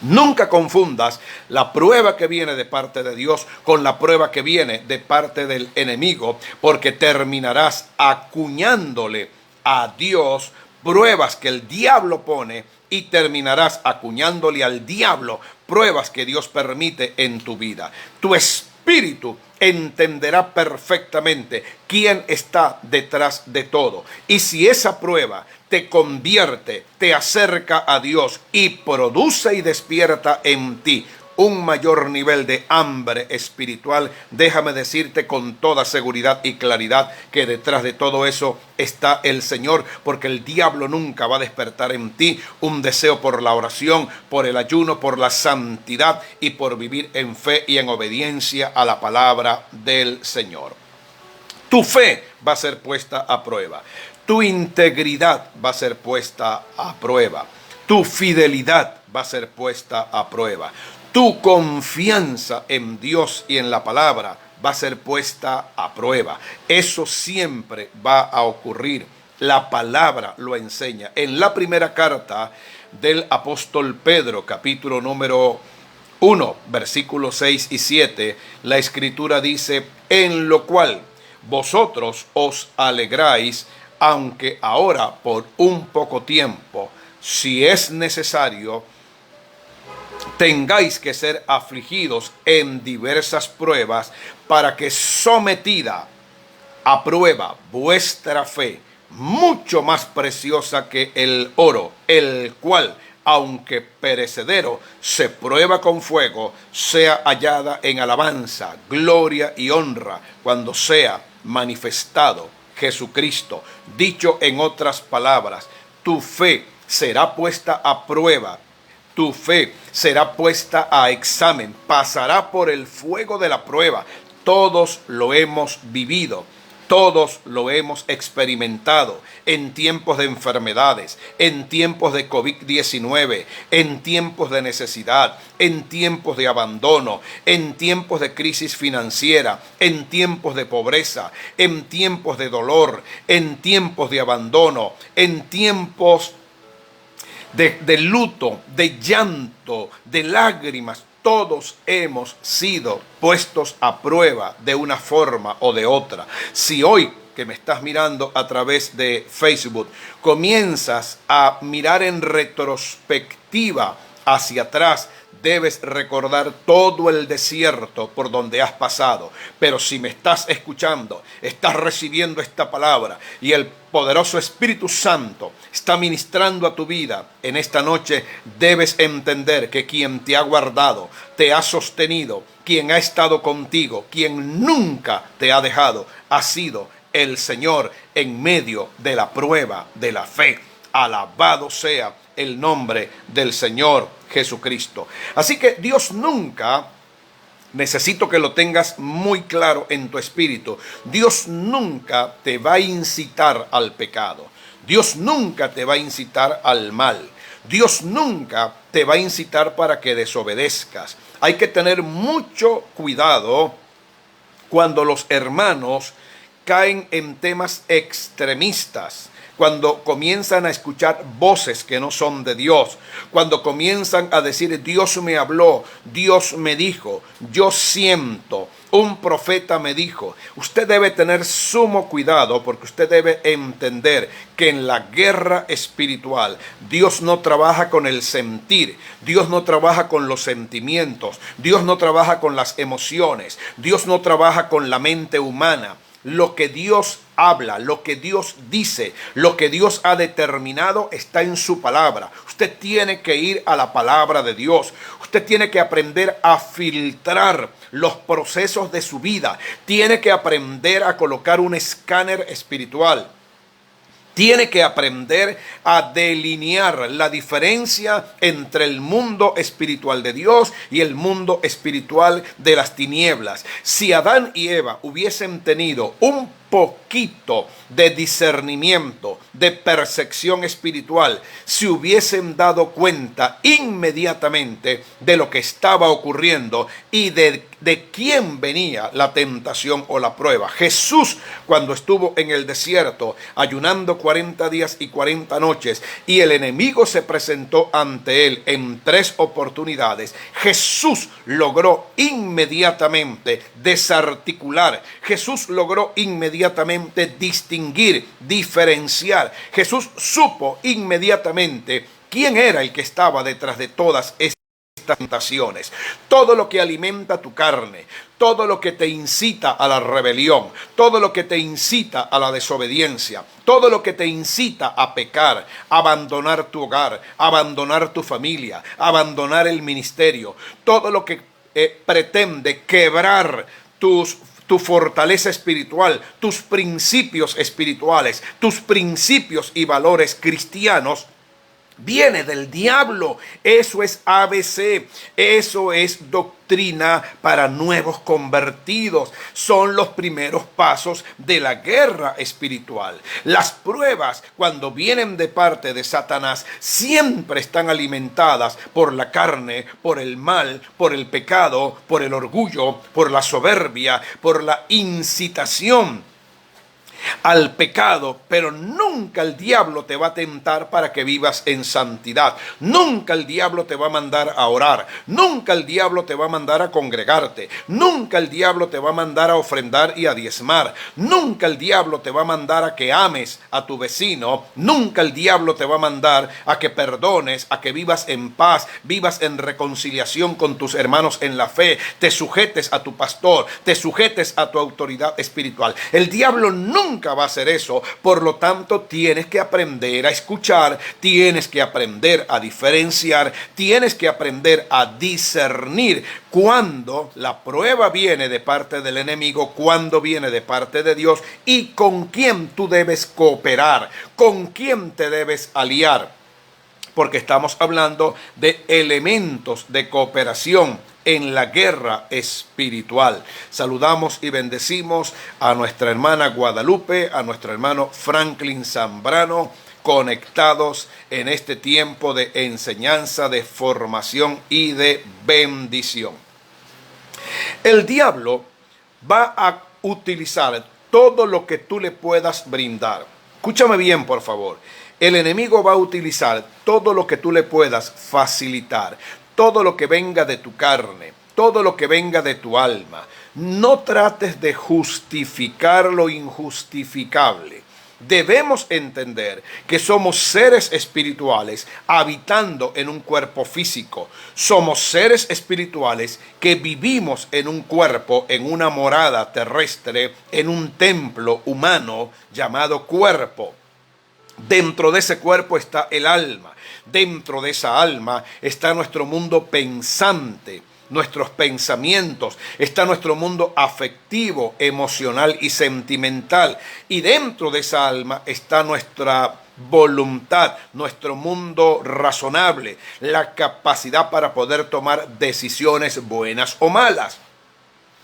Nunca confundas la prueba que viene de parte de Dios con la prueba que viene de parte del enemigo, porque terminarás acuñándole a Dios pruebas que el diablo pone y terminarás acuñándole al diablo pruebas que Dios permite en tu vida. Tu espíritu entenderá perfectamente quién está detrás de todo. Y si esa prueba te convierte, te acerca a Dios y produce y despierta en ti un mayor nivel de hambre espiritual, déjame decirte con toda seguridad y claridad que detrás de todo eso está el Señor, porque el diablo nunca va a despertar en ti un deseo por la oración, por el ayuno, por la santidad y por vivir en fe y en obediencia a la palabra del Señor. Tu fe va a ser puesta a prueba. Tu integridad va a ser puesta a prueba. Tu fidelidad va a ser puesta a prueba. Tu confianza en Dios y en la palabra va a ser puesta a prueba. Eso siempre va a ocurrir. La palabra lo enseña. En la primera carta del apóstol Pedro, capítulo número 1, versículos 6 y 7, la escritura dice: en lo cual vosotros os alegráis, aunque ahora por un poco tiempo, si es necesario, tengáis que ser afligidos en diversas pruebas, para que sometida a prueba vuestra fe, mucho más preciosa que el oro, el cual, aunque perecedero, se prueba con fuego, sea hallada en alabanza, gloria y honra cuando sea manifestado Jesucristo. Dicho en otras palabras, tu fe será puesta a prueba. Tu fe será puesta a examen, pasará por el fuego de la prueba. Todos lo hemos vivido, todos lo hemos experimentado en tiempos de enfermedades, en tiempos de COVID-19, en tiempos de necesidad, en tiempos de abandono, en tiempos de crisis financiera, en tiempos de pobreza, en tiempos de dolor, en tiempos de abandono, en tiempos de luto, de llanto, de lágrimas. Todos hemos sido puestos a prueba de una forma o de otra. Si hoy que me estás mirando a través de Facebook comienzas a mirar en retrospectiva hacia atrás, debes recordar todo el desierto por donde has pasado. Pero si me estás escuchando, estás recibiendo esta palabra y el poderoso Espíritu Santo está ministrando a tu vida en esta noche, debes entender que quien te ha guardado, te ha sostenido, quien ha estado contigo, quien nunca te ha dejado, ha sido el Señor en medio de la prueba de la fe. Alabado sea el nombre del Señor Jesucristo. Así que Dios nunca, necesito que lo tengas muy claro en tu espíritu, Dios nunca te va a incitar al pecado. Dios nunca te va a incitar al mal. Dios nunca te va a incitar para que desobedezcas. Hay que tener mucho cuidado cuando los hermanos caen en temas extremistas, cuando comienzan a escuchar voces que no son de Dios, cuando comienzan a decir Dios me habló, Dios me dijo, yo siento, un profeta me dijo. Usted debe tener sumo cuidado porque usted debe entender que en la guerra espiritual Dios no trabaja con el sentir, Dios no trabaja con los sentimientos, Dios no trabaja con las emociones, Dios no trabaja con la mente humana. Lo que Dios habla, lo que Dios dice, lo que Dios ha determinado está en su palabra. Usted tiene que ir a la palabra de Dios. Usted tiene que aprender a filtrar los procesos de su vida. Tiene que aprender a colocar un escáner espiritual. Tiene que aprender a delinear la diferencia entre el mundo espiritual de Dios y el mundo espiritual de las tinieblas. Si Adán y Eva hubiesen tenido un poquito de discernimiento, de percepción espiritual, se hubiesen dado cuenta inmediatamente de lo que estaba ocurriendo y de quién venía la tentación o la prueba. Jesús, cuando estuvo en el desierto ayunando 40 días y 40 noches y el enemigo se presentó ante él en 3 oportunidades, Jesús logró inmediatamente desarticular, Jesús logró inmediatamente distinguir, diferenciar. Jesús supo inmediatamente quién era el que estaba detrás de todas estas tentaciones. Todo lo que alimenta tu carne, todo lo que te incita a la rebelión, todo lo que te incita a la desobediencia, todo lo que te incita a pecar, abandonar tu hogar, abandonar tu familia, abandonar el ministerio, todo lo que pretende quebrar tu fortaleza espiritual, tus principios espirituales, tus principios y valores cristianos, viene del diablo. Eso es ABC, eso es doctrina para nuevos convertidos. Son los primeros pasos de la guerra espiritual. Las pruebas, cuando vienen de parte de Satanás, siempre están alimentadas por la carne, por el mal, por el pecado, por el orgullo, por la soberbia, por la incitación al pecado, pero nunca el diablo te va a tentar para que vivas en santidad. Nunca el diablo te va a mandar a orar. Nunca el diablo te va a mandar a congregarte. Nunca el diablo te va a mandar a ofrendar y a diezmar. Nunca el diablo te va a mandar a que ames a tu vecino. Nunca el diablo te va a mandar a que perdones, a que vivas en paz, vivas en reconciliación con tus hermanos en la fe, te sujetes a tu pastor, te sujetes a tu autoridad espiritual. El diablo nunca va a hacer eso. Por lo tanto, tienes que aprender a escuchar, tienes que aprender a diferenciar, tienes que aprender a discernir cuando la prueba viene de parte del enemigo, cuando viene de parte de Dios y con quién tú debes cooperar, con quién te debes aliar. Porque estamos hablando de elementos de cooperación en la guerra espiritual. Saludamos y bendecimos a nuestra hermana Guadalupe, a nuestro hermano Franklin Zambrano, conectados en este tiempo de enseñanza, de formación y de bendición. El diablo va a utilizar todo lo que tú le puedas brindar. Escúchame bien, por favor. El enemigo va a utilizar todo lo que tú le puedas facilitar, todo lo que venga de tu carne, todo lo que venga de tu alma. No trates de justificar lo injustificable. Debemos entender que somos seres espirituales habitando en un cuerpo físico. Somos seres espirituales que vivimos en un cuerpo, en una morada terrestre, en un templo humano llamado cuerpo. Dentro de ese cuerpo está el alma. Dentro de esa alma está nuestro mundo pensante, nuestros pensamientos, está nuestro mundo afectivo, emocional y sentimental. Y dentro de esa alma está nuestra voluntad, nuestro mundo razonable, la capacidad para poder tomar decisiones buenas o malas.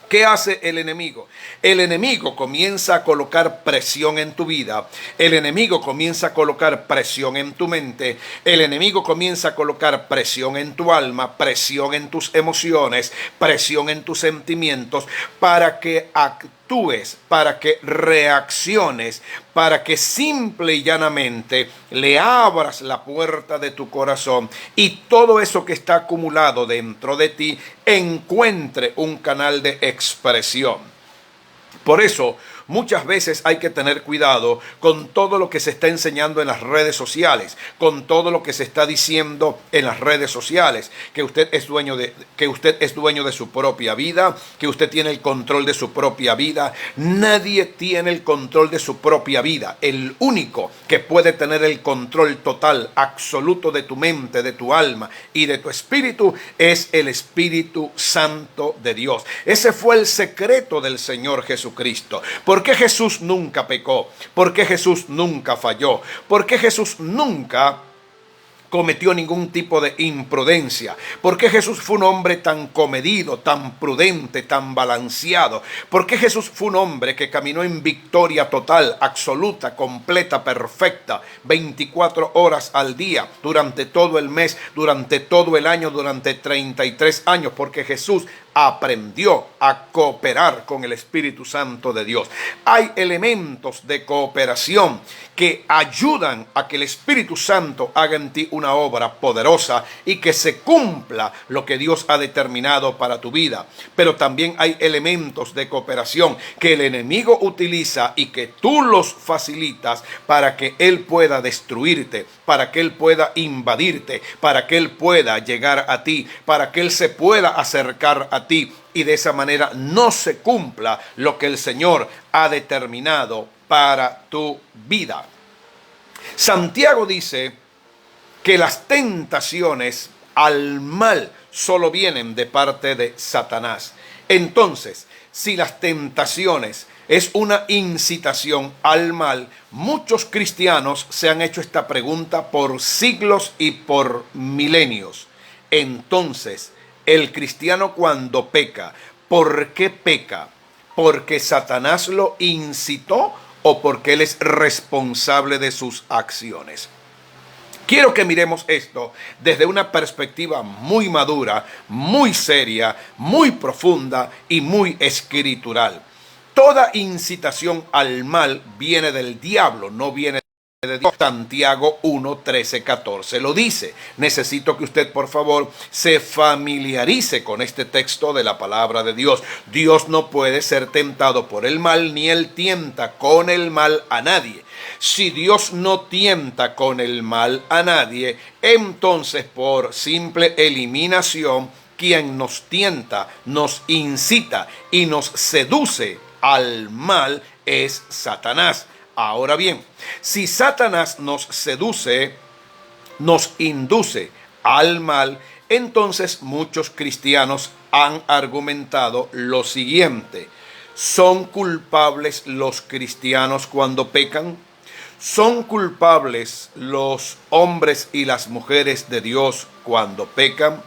¿Qué hace el enemigo? El enemigo comienza a colocar presión en tu vida. El enemigo comienza a colocar presión en tu mente. El enemigo comienza a colocar presión en tu alma, presión en tus emociones, presión en tus sentimientos, para que actúes, para que reacciones, para que simple y llanamente le abras la puerta de tu corazón y todo eso que está acumulado dentro de ti encuentre un canal de expresión. Por eso, muchas veces hay que tener cuidado con todo lo que se está enseñando en las redes sociales, con todo lo que se está diciendo en las redes sociales, que usted es dueño de su propia vida, que usted tiene el control de su propia vida. Nadie tiene el control de su propia vida. El único que puede tener el control total, absoluto de tu mente, de tu alma y de tu espíritu es el Espíritu Santo de Dios. Ese fue el secreto del Señor Jesucristo. ¿Por qué Jesús nunca pecó? ¿Por qué Jesús nunca falló? ¿Por qué Jesús nunca cometió ningún tipo de imprudencia? ¿Por qué Jesús fue un hombre tan comedido, tan prudente, tan balanceado? ¿Por qué Jesús fue un hombre que caminó en victoria total, absoluta, completa, perfecta, 24 horas al día, durante todo el mes, durante todo el año, durante 33 años? Porque Jesús aprendió a cooperar con el Espíritu Santo de Dios. Hay elementos de cooperación que ayudan a que el Espíritu Santo haga en ti una obra poderosa y que se cumpla lo que Dios ha determinado para tu vida. Pero también hay elementos de cooperación que el enemigo utiliza y que tú los facilitas para que él pueda destruirte, para que él pueda invadirte, para que él pueda llegar a ti, para que él se pueda acercar a ti y de esa manera no se cumpla lo que el Señor ha determinado para tu vida. Santiago dice que las tentaciones al mal solo vienen de parte de Satanás. Entonces, si las tentaciones es una incitación al mal, muchos cristianos se han hecho esta pregunta por siglos y por milenios. Entonces, el cristiano cuando peca, ¿por qué peca? ¿Porque Satanás lo incitó o porque él es responsable de sus acciones? Quiero que miremos esto desde una perspectiva muy madura, muy seria, muy profunda y muy escritural. Toda incitación al mal viene del diablo, no viene de Dios. Santiago 1, 13, 14 lo dice. Necesito que usted, por favor, se familiarice con este texto de la palabra de Dios. Dios no puede ser tentado por el mal, ni él tienta con el mal a nadie. Si Dios no tienta con el mal a nadie, entonces por simple eliminación, quien nos tienta, nos incita y nos seduce al mal es Satanás. Ahora bien, si Satanás nos seduce, nos induce al mal, entonces muchos cristianos han argumentado lo siguiente: ¿son culpables los cristianos cuando pecan? ¿Son culpables los hombres y las mujeres de Dios cuando pecan?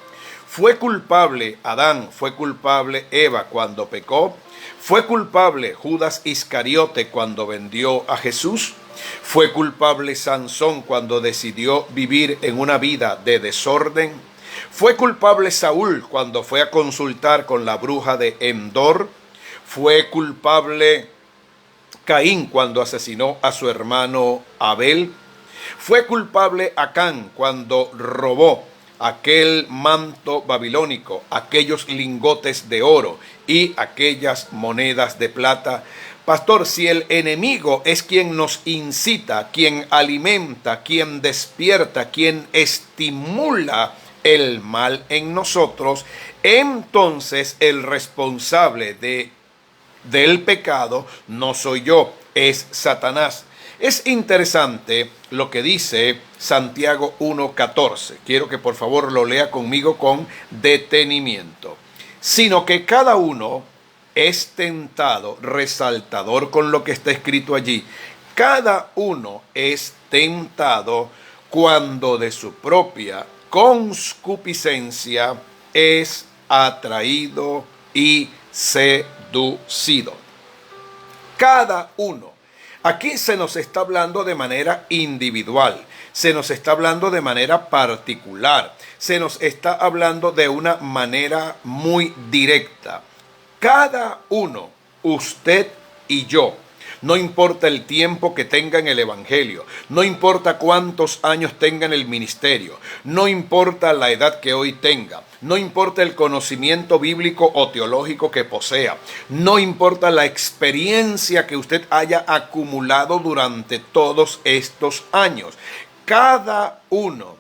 ¿Fue culpable Adán? ¿Fue culpable Eva cuando pecó? ¿Fue culpable Judas Iscariote cuando vendió a Jesús? ¿Fue culpable Sansón cuando decidió vivir en una vida de desorden? ¿Fue culpable Saúl cuando fue a consultar con la bruja de Endor? ¿Fue culpable Caín cuando asesinó a su hermano Abel? Fue culpable Acán cuando robó aquel manto babilónico, aquellos lingotes de oro y aquellas monedas de plata. Pastor, si el enemigo es quien nos incita, quien alimenta, quien despierta, quien estimula el mal en nosotros, entonces el responsable del pecado no soy yo, es Satanás. Es interesante lo que dice Santiago 1:14. Quiero que por favor lo lea conmigo con detenimiento. Sino que cada uno es tentado, resaltador con lo que está escrito allí. Cada uno es tentado cuando de su propia concupiscencia es atraído y seducido. Cada uno. Aquí se nos está hablando de manera individual, se nos está hablando de manera particular, se nos está hablando de una manera muy directa. Cada uno, usted y yo, no importa el tiempo que tenga en el evangelio, no importa cuántos años tenga en el ministerio, no importa la edad que hoy tenga, no importa el conocimiento bíblico o teológico que posea, no importa la experiencia que usted haya acumulado durante todos estos años. Cada uno,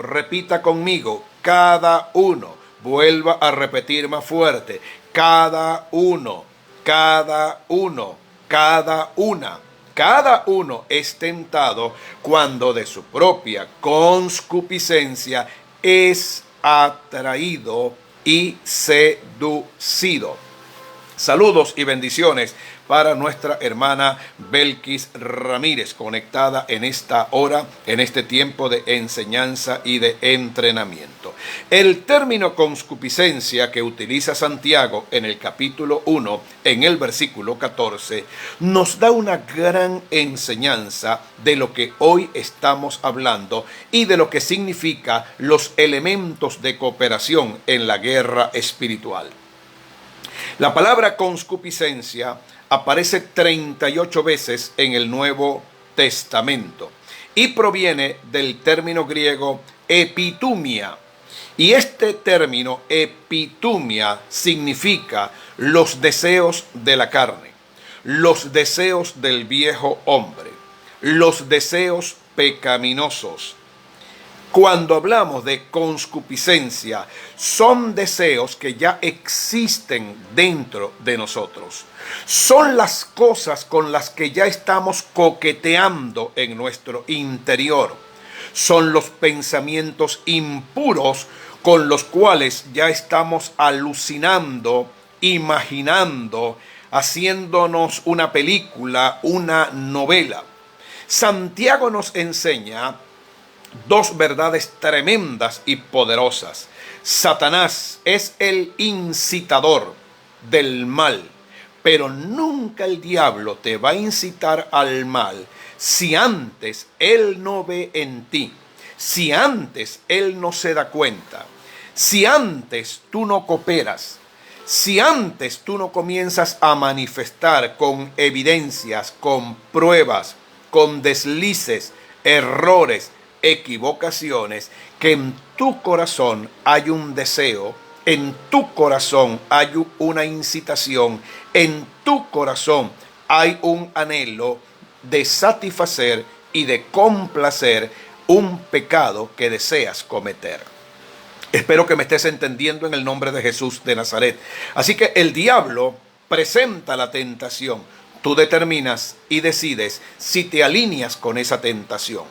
repita conmigo, cada uno, vuelva a repetir más fuerte, cada uno es tentado cuando de su propia concupiscencia es atraído y seducido. Saludos y bendiciones para nuestra hermana Belkis Ramírez, conectada en esta hora, en este tiempo de enseñanza y de entrenamiento. El término concupiscencia que utiliza Santiago en el capítulo 1, en el versículo 14, nos da una gran enseñanza de lo que hoy estamos hablando y de lo que significa los elementos de cooperación en la guerra espiritual. La palabra concupiscencia aparece 38 veces en el Nuevo Testamento y proviene del término griego epitumia. Y este término epitumia significa los deseos de la carne, los deseos del viejo hombre, los deseos pecaminosos. Cuando hablamos de concupiscencia, son deseos que ya existen dentro de nosotros. Son las cosas con las que ya estamos coqueteando en nuestro interior. Son los pensamientos impuros con los cuales ya estamos alucinando, imaginando, haciéndonos una película, una novela. Santiago nos enseña dos verdades tremendas y poderosas. Satanás es el incitador del mal, pero nunca el diablo te va a incitar al mal si antes él no ve en ti, si antes él no se da cuenta, si antes tú no cooperas, si antes tú no comienzas a manifestar con evidencias, con pruebas, con deslices, errores, equivocaciones, que en tu corazón hay un deseo, en tu corazón hay una incitación, en tu corazón hay un anhelo de satisfacer y de complacer un pecado que deseas cometer. Espero que me estés entendiendo en el nombre de Jesús de Nazaret. Así que el diablo presenta la tentación. Tú determinas y decides si te alineas con esa tentación.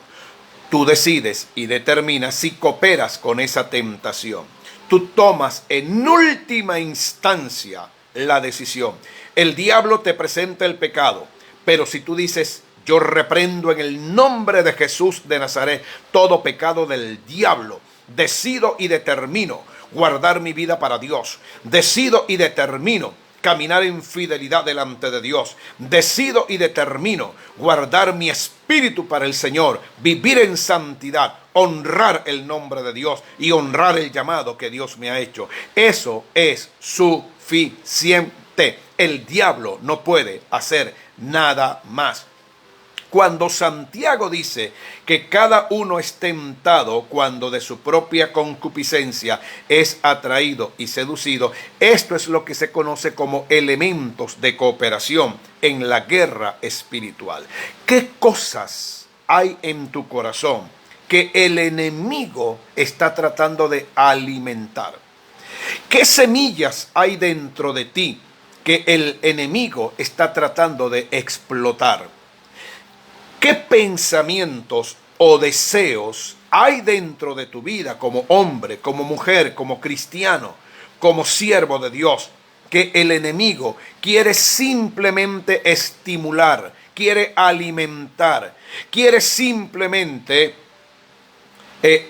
Tú decides y determinas si cooperas con esa tentación. Tú tomas en última instancia la decisión. El diablo te presenta el pecado, pero si tú dices, yo reprendo en el nombre de Jesús de Nazaret todo pecado del diablo, decido y determino guardar mi vida para Dios, decido y determino caminar en fidelidad delante de Dios. Decido y determino guardar mi espíritu para el Señor, vivir en santidad, honrar el nombre de Dios y honrar el llamado que Dios me ha hecho. Eso es suficiente. El diablo no puede hacer nada más. Cuando Santiago dice que cada uno es tentado cuando de su propia concupiscencia es atraído y seducido, esto es lo que se conoce como elementos de cooperación en la guerra espiritual. ¿Qué cosas hay en tu corazón que el enemigo está tratando de alimentar? ¿Qué semillas hay dentro de ti que el enemigo está tratando de explotar? ¿Qué pensamientos o deseos hay dentro de tu vida como hombre, como mujer, como cristiano, como siervo de Dios, que el enemigo quiere simplemente estimular, quiere alimentar, quiere simplemente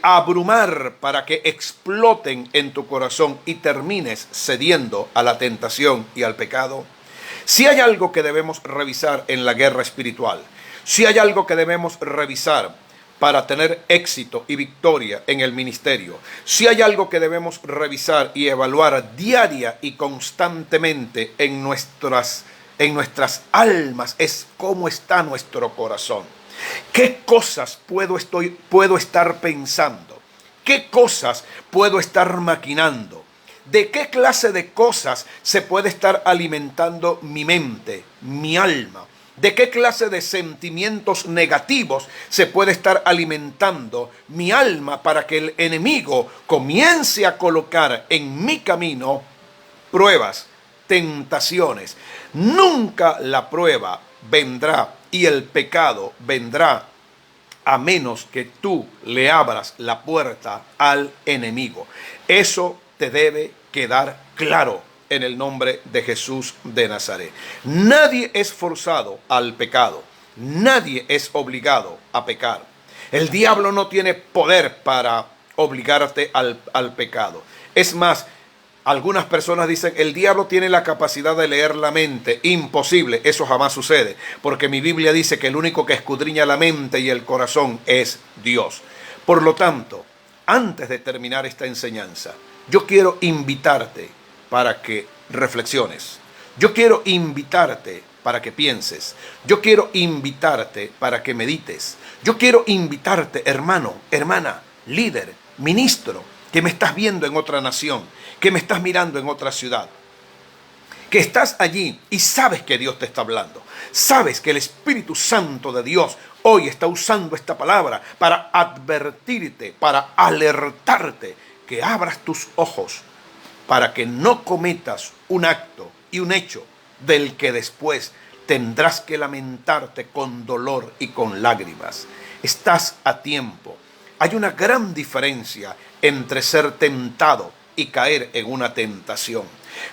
abrumar para que exploten en tu corazón y termines cediendo a la tentación y al pecado? Si hay algo que debemos revisar en la guerra espiritual, si hay algo que debemos revisar para tener éxito y victoria en el ministerio, si hay algo que debemos revisar y evaluar diaria y constantemente en nuestras almas, es cómo está nuestro corazón. ¿Qué cosas puedo estar pensando? ¿Qué cosas puedo estar maquinando? ¿De qué clase de cosas se puede estar alimentando mi mente, mi alma? ¿De qué clase de sentimientos negativos se puede estar alimentando mi alma para que el enemigo comience a colocar en mi camino pruebas, tentaciones? Nunca la prueba vendrá y el pecado vendrá a menos que tú le abras la puerta al enemigo. Eso te debe quedar claro en el nombre de Jesús de Nazaret. Nadie es forzado al pecado. Nadie es obligado a pecar. El diablo no tiene poder para obligarte al pecado. Es más, algunas personas dicen, el diablo tiene la capacidad de leer la mente. Imposible, eso jamás sucede, porque mi Biblia dice que el único que escudriña la mente y el corazón es Dios. Por lo tanto, antes de terminar esta enseñanza, yo quiero invitarte para que reflexiones. Yo quiero invitarte para que pienses. Yo quiero invitarte para que medites. Yo quiero invitarte, hermano, hermana, líder, ministro, que me estás viendo en otra nación, que me estás mirando en otra ciudad, que estás allí y sabes que Dios te está hablando. Sabes que el Espíritu Santo de Dios hoy está usando esta palabra para advertirte, para alertarte, que abras tus ojos para que no cometas un acto y un hecho del que después tendrás que lamentarte con dolor y con lágrimas. Estás a tiempo. Hay una gran diferencia entre ser tentado y caer en una tentación.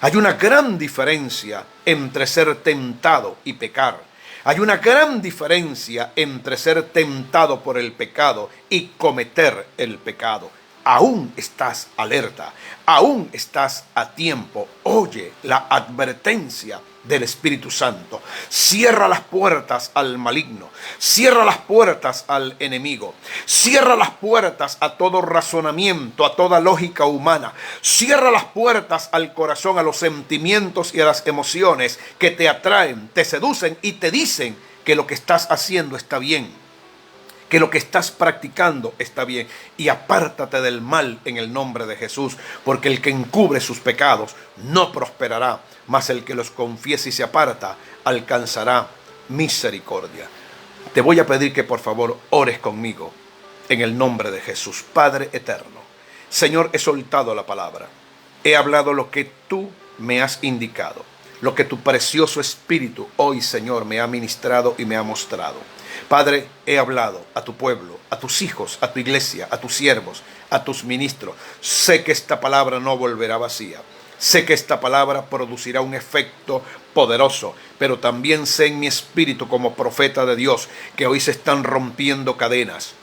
Hay una gran diferencia entre ser tentado y pecar. Hay una gran diferencia entre ser tentado por el pecado y cometer el pecado. Aún estás alerta, aún estás a tiempo. Oye la advertencia del Espíritu Santo. Cierra las puertas al maligno, cierra las puertas al enemigo, cierra las puertas a todo razonamiento, a toda lógica humana, cierra las puertas al corazón, a los sentimientos y a las emociones que te atraen, te seducen y te dicen que lo que estás haciendo está bien, que lo que estás practicando está bien, y apártate del mal en el nombre de Jesús, porque el que encubre sus pecados no prosperará, mas el que los confiese y se aparta alcanzará misericordia. Te voy a pedir que por favor ores conmigo en el nombre de Jesús. Padre eterno, Señor, he soltado la palabra, he hablado lo que tú me has indicado, lo que tu precioso Espíritu hoy, Señor, me ha ministrado y me ha mostrado. Padre, he hablado a tu pueblo, a tus hijos, a tu iglesia, a tus siervos, a tus ministros. Sé que esta palabra no volverá vacía. Sé que esta palabra producirá un efecto poderoso, pero también sé en mi espíritu como profeta de Dios que hoy se están rompiendo cadenas.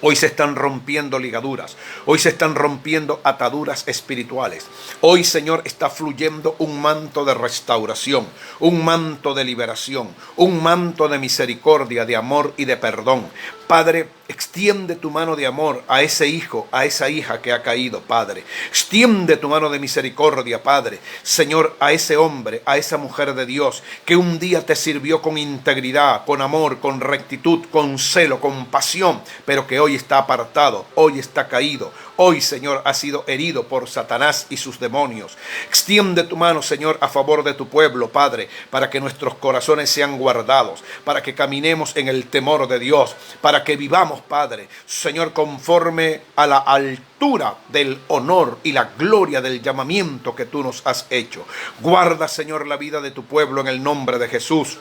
Hoy se están rompiendo ligaduras. Hoy se están rompiendo ataduras espirituales. Hoy, Señor, está fluyendo un manto de restauración, un manto de liberación, un manto de misericordia, de amor y de perdón. Padre, extiende tu mano de amor a ese hijo, a esa hija que ha caído, Padre. Extiende tu mano de misericordia, Padre. Señor, a ese hombre, a esa mujer de Dios que un día te sirvió con integridad, con amor, con rectitud, con celo, con pasión, pero que hoy está apartado, hoy está caído. Hoy, Señor, ha sido herido por Satanás y sus demonios. Extiende tu mano, Señor, a favor de tu pueblo, Padre, para que nuestros corazones sean guardados, para que caminemos en el temor de Dios, para que vivamos, Padre, Señor, conforme a la altura del honor y la gloria del llamamiento que tú nos has hecho. Guarda, Señor, la vida de tu pueblo en el nombre de Jesús.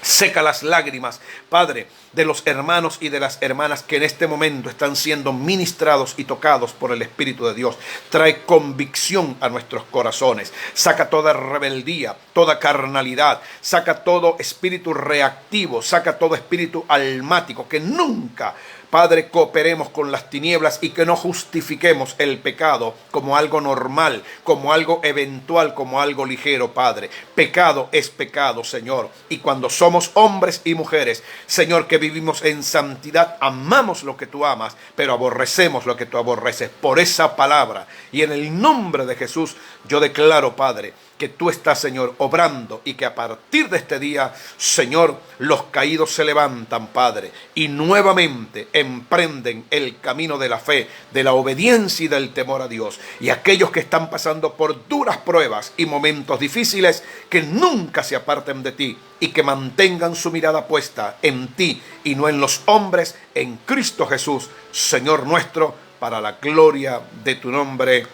Seca las lágrimas, Padre, de los hermanos y de las hermanas que en este momento están siendo ministrados y tocados por el Espíritu de Dios. Trae convicción a nuestros corazones. Saca toda rebeldía, toda carnalidad. Saca todo espíritu reactivo. Saca todo espíritu almático. Que nunca, Padre, cooperemos con las tinieblas y que no justifiquemos el pecado como algo normal, como algo eventual, como algo ligero, Padre. Pecado es pecado, Señor. Y cuando somos hombres y mujeres, Señor, que vivimos en santidad, amamos lo que tú amas, pero aborrecemos lo que tú aborreces. Por esa palabra y en el nombre de Jesús, yo declaro, Padre, que tú estás, Señor, obrando y que a partir de este día, Señor, los caídos se levantan, Padre, y nuevamente emprenden el camino de la fe, de la obediencia y del temor a Dios. Y aquellos que están pasando por duras pruebas y momentos difíciles, que nunca se aparten de ti y que mantengan su mirada puesta en ti y no en los hombres, en Cristo Jesús, Señor nuestro, para la gloria de tu nombre.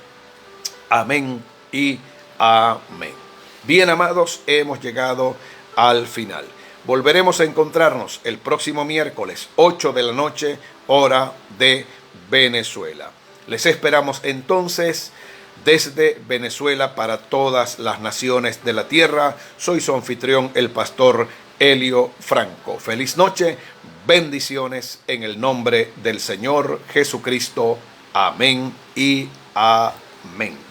Amén y amén. Bien, amados, hemos llegado al final. Volveremos a encontrarnos el próximo miércoles, 8 de la noche, hora de Venezuela. Les esperamos entonces desde Venezuela para todas las naciones de la tierra. Soy su anfitrión, el pastor Elio Franco. Feliz noche, bendiciones en el nombre del Señor Jesucristo. Amén y amén.